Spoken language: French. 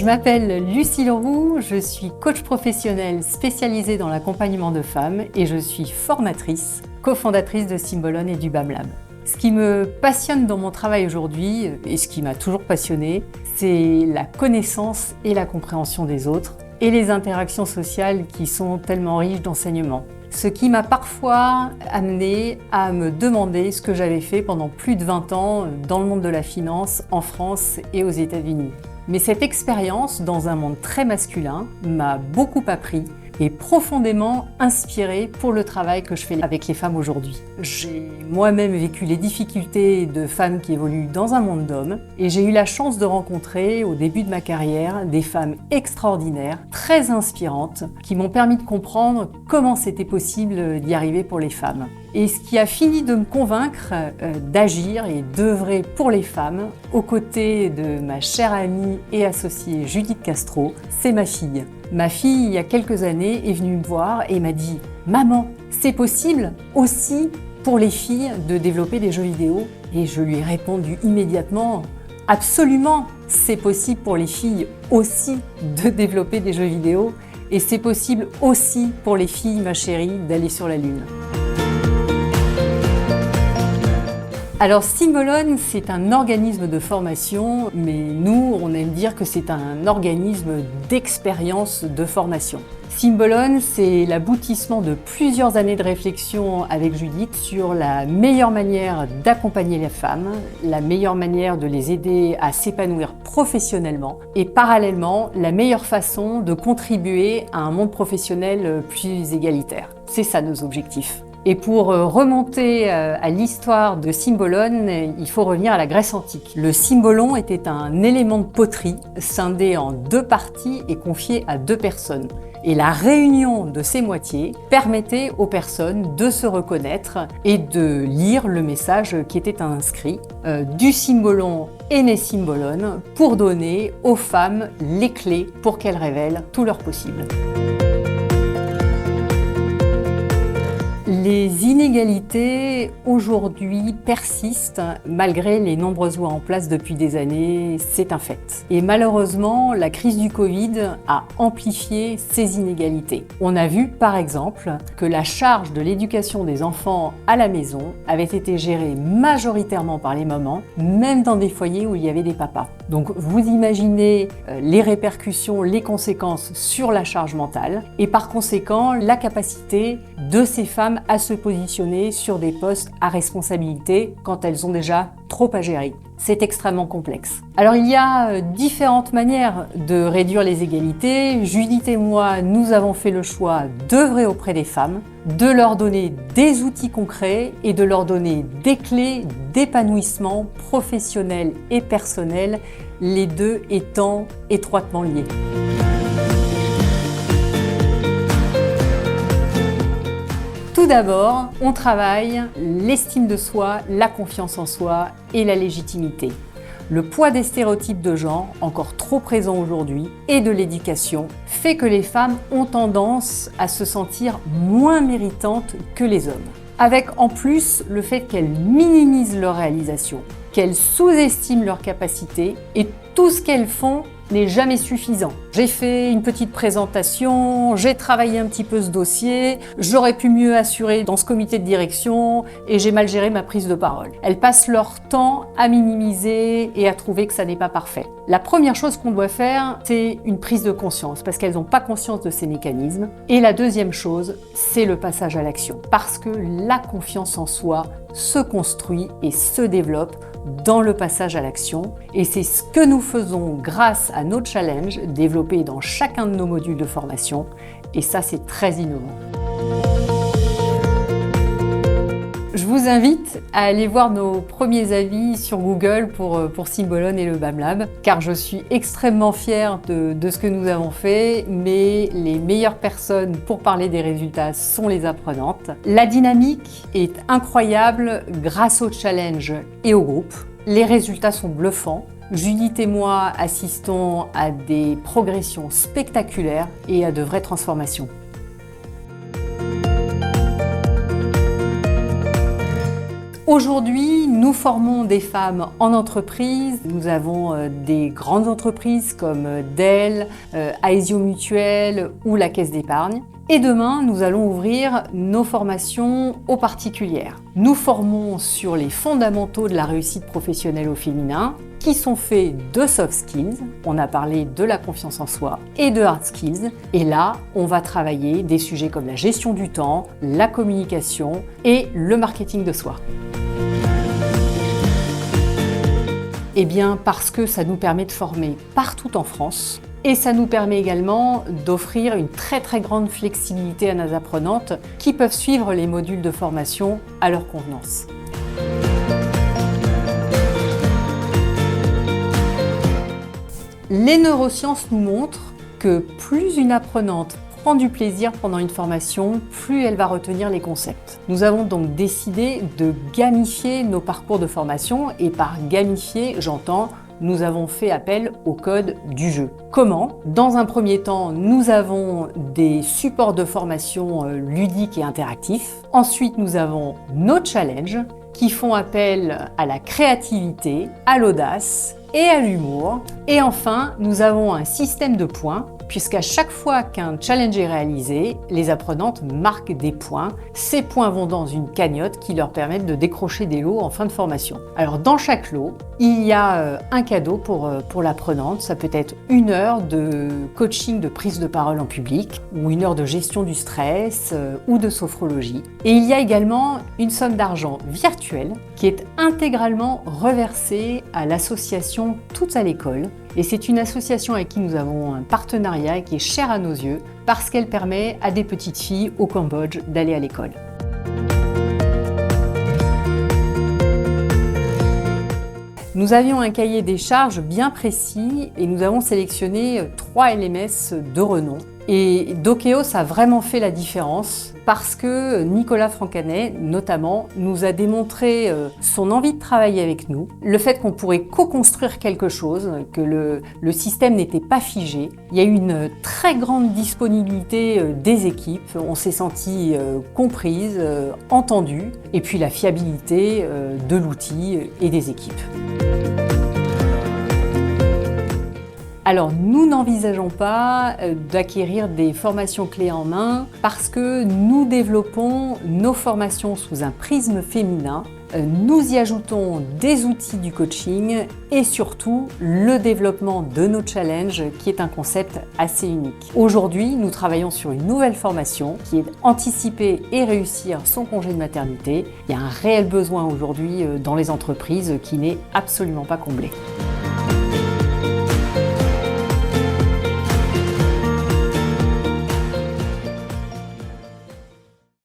Je m'appelle Lucie Leroux, je suis coach professionnel spécialisée dans l'accompagnement de femmes et je suis formatrice, cofondatrice de Symbolon et du BAM Lab. Ce qui me passionne dans mon travail aujourd'hui, et ce qui m'a toujours passionnée, c'est la connaissance et la compréhension des autres et les interactions sociales qui sont tellement riches d'enseignements. Ce qui m'a parfois amené à me demander ce que j'avais fait pendant plus de 20 ans dans le monde de la finance, en France et aux États-Unis. Mais cette expérience dans un monde très masculin m'a beaucoup appris et profondément inspirée pour le travail que je fais avec les femmes aujourd'hui. J'ai moi-même vécu les difficultés de femmes qui évoluent dans un monde d'hommes et j'ai eu la chance de rencontrer au début de ma carrière des femmes extraordinaires, très inspirantes, qui m'ont permis de comprendre comment c'était possible d'y arriver pour les femmes. Et ce qui a fini de me convaincre d'agir et d'œuvrer pour les femmes, aux côtés de ma chère amie et associée Judith Castro, c'est ma fille. Ma fille, il y a quelques années, est venue me voir et m'a dit « Maman, c'est possible aussi pour les filles de développer des jeux vidéo ?» Et je lui ai répondu immédiatement « Absolument, c'est possible pour les filles aussi de développer des jeux vidéo et c'est possible aussi pour les filles, ma chérie, d'aller sur la Lune. » Alors Symbolon, c'est un organisme de formation, mais nous, on aime dire que c'est un organisme d'expérience de formation. Symbolon, c'est l'aboutissement de plusieurs années de réflexion avec Judith sur la meilleure manière d'accompagner les femmes, la meilleure manière de les aider à s'épanouir professionnellement et parallèlement la meilleure façon de contribuer à un monde professionnel plus égalitaire. C'est ça nos objectifs. Et pour remonter à l'histoire de Symbolon, il faut revenir à la Grèce antique. Le cymbolon était un élément de poterie scindé en deux parties et confié à deux personnes. Et la réunion de ces moitiés permettait aux personnes de se reconnaître et de lire le message qui était inscrit. Du cymbolon est né Symbolon pour donner aux femmes les clés pour qu'elles révèlent tout leur possible. Les inégalités aujourd'hui persistent malgré les nombreuses lois en place depuis des années, c'est un fait. Et malheureusement, la crise du Covid a amplifié ces inégalités. On a vu par exemple que la charge de l'éducation des enfants à la maison avait été gérée majoritairement par les mamans, même dans des foyers où il y avait des papas. Donc vous imaginez les répercussions, les conséquences sur la charge mentale et par conséquent la capacité de ces femmes à se positionner sur des postes à responsabilité quand elles ont déjà trop à gérer. C'est extrêmement complexe. Alors il y a différentes manières de réduire les égalités. Judith et moi, nous avons fait le choix d'œuvrer auprès des femmes, de leur donner des outils concrets et de leur donner des clés d'épanouissement professionnel et personnel, les deux étant étroitement liés. Tout d'abord, on travaille l'estime de soi, la confiance en soi et la légitimité. Le poids des stéréotypes de genre, encore trop présents aujourd'hui, et de l'éducation, fait que les femmes ont tendance à se sentir moins méritantes que les hommes. Avec en plus le fait qu'elles minimisent leurs réalisations, qu'elles sous-estiment leurs capacités et tout ce qu'elles font n'est jamais suffisant. J'ai fait une petite présentation, j'ai travaillé un petit peu ce dossier, j'aurais pu mieux assurer dans ce comité de direction et j'ai mal géré ma prise de parole. Elles passent leur temps à minimiser et à trouver que ça n'est pas parfait. La première chose qu'on doit faire, c'est une prise de conscience parce qu'elles n'ont pas conscience de ces mécanismes. Et la deuxième chose, c'est le passage à l'action. Parce que la confiance en soi se construit et se développe dans le passage à l'action. Et c'est ce que nous faisons grâce à nos challenges développés dans chacun de nos modules de formation. Et ça, c'est très innovant. Je vous invite à aller voir nos premiers avis sur Google pour Symbolon et le BAM Lab, car je suis extrêmement fière de ce que nous avons fait, mais les meilleures personnes pour parler des résultats sont les apprenantes. La dynamique est incroyable grâce au challenge et au groupe. Les résultats sont bluffants. Judith et moi assistons à des progressions spectaculaires et à de vraies transformations. Aujourd'hui, nous formons des femmes en entreprise. Nous avons des grandes entreprises comme Dell, Aesio Mutuel ou la Caisse d'épargne. Et demain, nous allons ouvrir nos formations aux particulières. Nous formons sur les fondamentaux de la réussite professionnelle au féminin, qui sont faits de soft skills, on a parlé de la confiance en soi, et de hard skills. Et là, on va travailler des sujets comme la gestion du temps, la communication et le marketing de soi. Eh bien, parce que ça nous permet de former partout en France. Et ça nous permet également d'offrir une très grande flexibilité à nos apprenantes qui peuvent suivre les modules de formation à leur convenance. Les neurosciences nous montrent que plus une apprenante prend du plaisir pendant une formation, plus elle va retenir les concepts. Nous avons donc décidé de gamifier nos parcours de formation, et par gamifier, j'entends nous avons fait appel au code du jeu. Comment? Dans un premier temps, nous avons des supports de formation ludiques et interactifs. Ensuite, nous avons nos challenges qui font appel à la créativité, à l'audace et à l'humour. Et enfin, nous avons un système de points, puisqu'à chaque fois qu'un challenge est réalisé, les apprenantes marquent des points. Ces points vont dans une cagnotte qui leur permettent de décrocher des lots en fin de formation. Alors dans chaque lot, il y a un cadeau pour l'apprenante. Ça peut être 1 heure de coaching de prise de parole en public, ou 1 heure de gestion du stress, ou de sophrologie. Et il y a également une somme d'argent virtuelle qui est intégralement reversée à l'association Toutes à l'école. Et c'est une association avec qui nous avons un partenariat qui est cher à nos yeux parce qu'elle permet à des petites filles au Cambodge d'aller à l'école. Nous avions un cahier des charges bien précis et nous avons sélectionné 3 LMS de renom. Et Dokeos a vraiment fait la différence parce que Nicolas Francanet, notamment, nous a démontré son envie de travailler avec nous, le fait qu'on pourrait co-construire quelque chose, que le système n'était pas figé. Il y a eu une très grande disponibilité des équipes, on s'est senti comprise, entendu, et puis la fiabilité de l'outil et des équipes. Alors, nous n'envisageons pas d'acquérir des formations clés en main parce que nous développons nos formations sous un prisme féminin. Nous y ajoutons des outils du coaching et surtout le développement de nos challenges qui est un concept assez unique. Aujourd'hui, nous travaillons sur une nouvelle formation qui est anticiper et réussir son congé de maternité. Il y a un réel besoin aujourd'hui dans les entreprises qui n'est absolument pas comblé.